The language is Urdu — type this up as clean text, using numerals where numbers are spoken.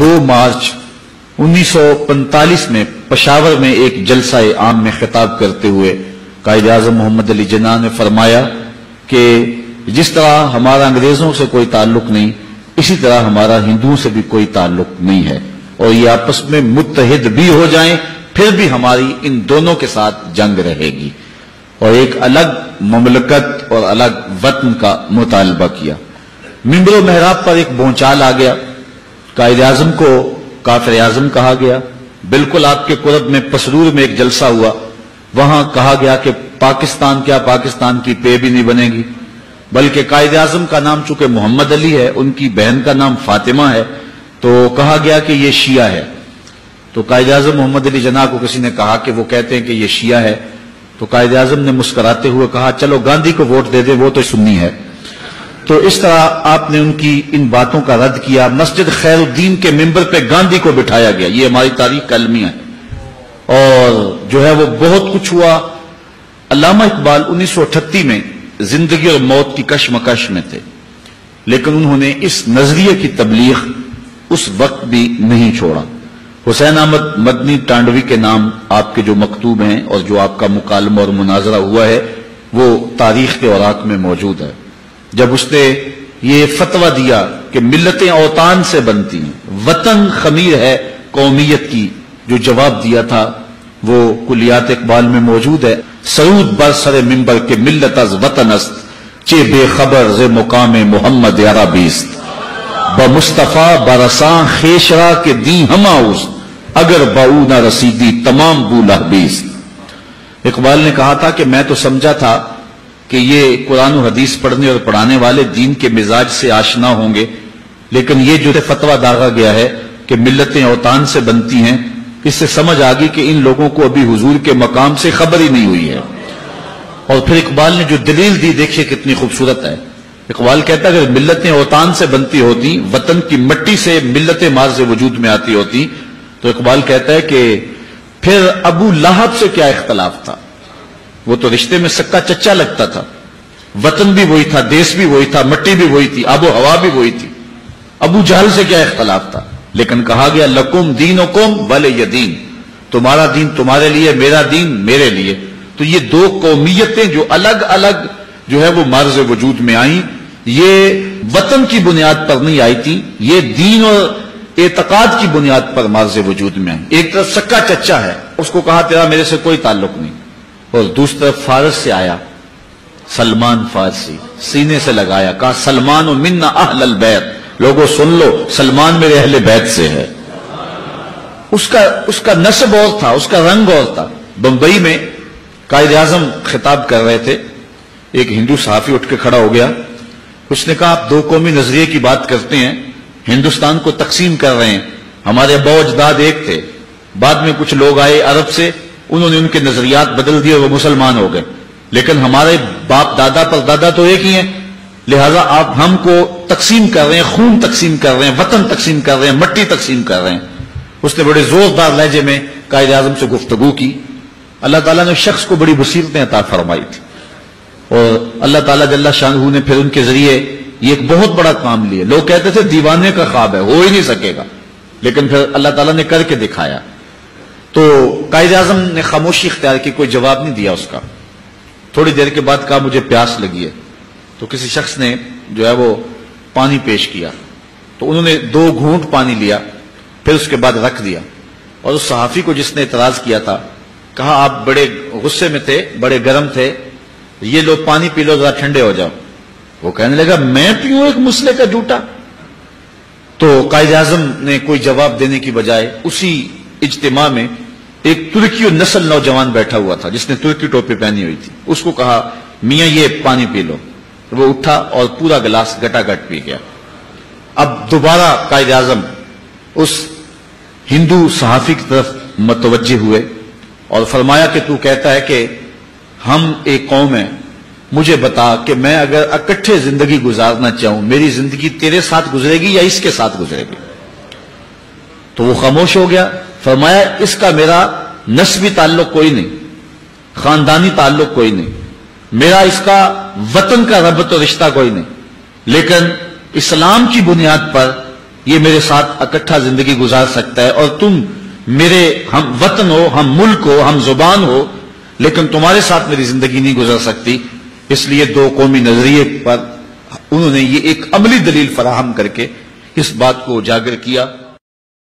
2 مارچ 1945 میں پشاور میں ایک جلسہ عام میں خطاب کرتے ہوئے قائد اعظم محمد علی جناح نے فرمایا کہ جس طرح ہمارا انگریزوں سے کوئی تعلق نہیں، اسی طرح ہمارا ہندوؤں سے بھی کوئی تعلق نہیں ہے، اور یہ آپس میں متحد بھی ہو جائیں پھر بھی ہماری ان دونوں کے ساتھ جنگ رہے گی، اور ایک الگ مملکت اور الگ وطن کا مطالبہ کیا۔ منبر و محراب پر ایک بھونچال آ گیا، قائد اعظم کو کافر اعظم کہا گیا۔ بالکل آپ کے قرب میں پسرور میں ایک جلسہ ہوا، وہاں کہا گیا کہ پاکستان کیا پاکستان کی پے بھی نہیں بنے گی، بلکہ قائد اعظم کا نام چونکہ محمد علی ہے، ان کی بہن کا نام فاطمہ ہے، تو کہا گیا کہ یہ شیعہ ہے۔ تو قائد اعظم محمد علی جناح کو کسی نے کہا کہ وہ کہتے ہیں کہ یہ شیعہ ہے، تو قائد اعظم نے مسکراتے ہوئے کہا چلو گاندھی کو ووٹ دے دے، وہ تو سنی ہے۔ تو اس طرح آپ نے ان کی ان باتوں کا رد کیا۔ مسجد خیر الدین کے ممبر پہ گاندھی کو بٹھایا گیا، یہ ہماری تاریخ کا المیہ ہے، اور جو ہے وہ بہت کچھ ہوا۔ علامہ اقبال 1938 میں زندگی اور موت کی کشمکش میں تھے، لیکن انہوں نے اس نظریے کی تبلیغ اس وقت بھی نہیں چھوڑا۔ حسین احمد مدنی ٹانڈوی کے نام آپ کے جو مکتوب ہیں اور جو آپ کا مکالمہ اور مناظرہ ہوا ہے وہ تاریخ کے اوراق میں موجود ہے۔ جب اس نے یہ فتویٰ دیا کہ ملتیں اوطان سے بنتی ہیں، وطن خمیر ہے قومیت کی، جو جواب دیا تھا وہ کلیات اقبال میں موجود ہے۔ سرود بر سر منبر کے ملت از وطن است، چے بے خبر ز مقام محمد عربیست، بمصطفیٰ برساں خیشرا کے دیں ہما اس، اگر باؤ نہ رسیدی تمام بو لہبیست۔ اقبال نے کہا تھا کہ میں تو سمجھا تھا کہ یہ قرآن و حدیث پڑھنے اور پڑھانے والے دین کے مزاج سے آشنا ہوں گے، لیکن یہ جو فتویٰ داغا گیا ہے کہ ملتیں اوطان سے بنتی ہیں، اس سے سمجھ آ گئی کہ ان لوگوں کو ابھی حضور کے مقام سے خبر ہی نہیں ہوئی ہے۔ اور پھر اقبال نے جو دلیل دی دیکھیے کتنی خوبصورت ہے۔ اقبال کہتا ہے اگر ملتیں اوطان سے بنتی ہوتی، وطن کی مٹی سے ملتیں مارز وجود میں آتی ہوتی، تو اقبال کہتا ہے کہ پھر ابو لہب سے کیا اختلاف تھا، وہ تو رشتے میں سکا چچا لگتا تھا، وطن بھی وہی تھا، دیش بھی وہی تھا، مٹی بھی وہی تھی، آب و ہوا بھی وہی تھی، ابو جہل سے کیا اختلاف تھا۔ لیکن کہا گیا لکم دینکم ولی دین، تمہارا دین تمہارے لیے، میرا دین میرے لیے۔ تو یہ دو قومیتیں جو الگ الگ جو ہے وہ مارز وجود میں آئیں، یہ وطن کی بنیاد پر نہیں آئی تھی، یہ دین اور اعتقاد کی بنیاد پر مارز وجود میں آئی۔ ایک طرف سکا چچا ہے، اس کو کہا تیرا میرے سے کوئی تعلق نہیں، اور دوسری طرف فارس سے آیا سلمان فارسی، سینے سے لگایا، کہا سلمان منا اہل البیت، لوگوں سن لو سلمان میرے اہل بیت سے ہے۔ اس کا نسب اور تھا، اس کا رنگ اور تھا۔ بمبئی میں قائد اعظم خطاب کر رہے تھے، ایک ہندو صحافی اٹھ کے کھڑا ہو گیا، اس نے کہا آپ دو قومی نظریے کی بات کرتے ہیں، ہندوستان کو تقسیم کر رہے ہیں، ہمارے ابا و اجداد ایک تھے، بعد میں کچھ لوگ آئے عرب سے، انہوں نے ان کے نظریات بدل دیے، وہ مسلمان ہو گئے، لیکن ہمارے باپ دادا پر دادا تو ایک ہی ہیں، لہذا آپ ہم کو تقسیم کر رہے ہیں، خون تقسیم کر رہے ہیں، وطن تقسیم کر رہے ہیں، مٹی تقسیم کر رہے ہیں۔ اس نے بڑے زوردار لہجے میں قائد اعظم سے گفتگو کی۔ اللہ تعالیٰ نے شخص کو بڑی بصیرتیں عطا فرمائی تھی، اور اللہ تعالیٰ جل شانہ نے پھر ان کے ذریعے یہ ایک بہت بڑا کام لیا۔ لوگ کہتے تھے دیوانے کا خواب ہے، ہو ہی نہیں سکے گا، لیکن پھر اللہ تعالیٰ نے کر کے دکھایا۔ تو قائد اعظم نے خاموشی اختیار کی، کوئی جواب نہیں دیا اس کا۔ تھوڑی دیر کے بعد کہا مجھے پیاس لگی ہے، تو کسی شخص نے جو ہے وہ پانی پیش کیا، تو انہوں نے 2 گھونٹ پانی لیا، پھر اس کے بعد رکھ دیا، اور اس صحافی کو جس نے اعتراض کیا تھا کہا آپ بڑے غصے میں تھے، بڑے گرم تھے، یہ لو پانی پی لو ذرا ٹھنڈے ہو جاؤ۔ وہ کہنے لگا میں پیوں ایک مسئلے کا جھوٹا؟ تو قائد اعظم نے کوئی جواب دینے کی بجائے اسی اجتماع میں ایک ترکی نسل نوجوان بیٹھا ہوا تھا جس نے ترکی ٹوپی پہنی ہوئی تھی، اس کو کہا میاں یہ پانی پی لو۔ وہ اٹھا اور پورا گلاس گٹا گٹ پی گیا۔ اب دوبارہ قائد اعظم اس ہندو صحافی کی طرف متوجہ ہوئے اور فرمایا کہ تو کہتا ہے کہ ہم ایک قوم ہیں، مجھے بتا کہ میں اگر اکٹھے زندگی گزارنا چاہوں، میری زندگی تیرے ساتھ گزرے گی یا اس کے ساتھ گزرے گی؟ تو وہ خاموش ہو گیا۔ فرمایا اس کا میرا نسبی تعلق کوئی نہیں، خاندانی تعلق کوئی نہیں، میرا اس کا وطن کا ربط و رشتہ کوئی نہیں، لیکن اسلام کی بنیاد پر یہ میرے ساتھ اکٹھا زندگی گزار سکتا ہے، اور تم میرے ہم وطن ہو، ہم ملک ہو، ہم زبان ہو، لیکن تمہارے ساتھ میری زندگی نہیں گزر سکتی۔ اس لیے دو قومی نظریے پر انہوں نے یہ ایک عملی دلیل فراہم کر کے اس بات کو اجاگر کیا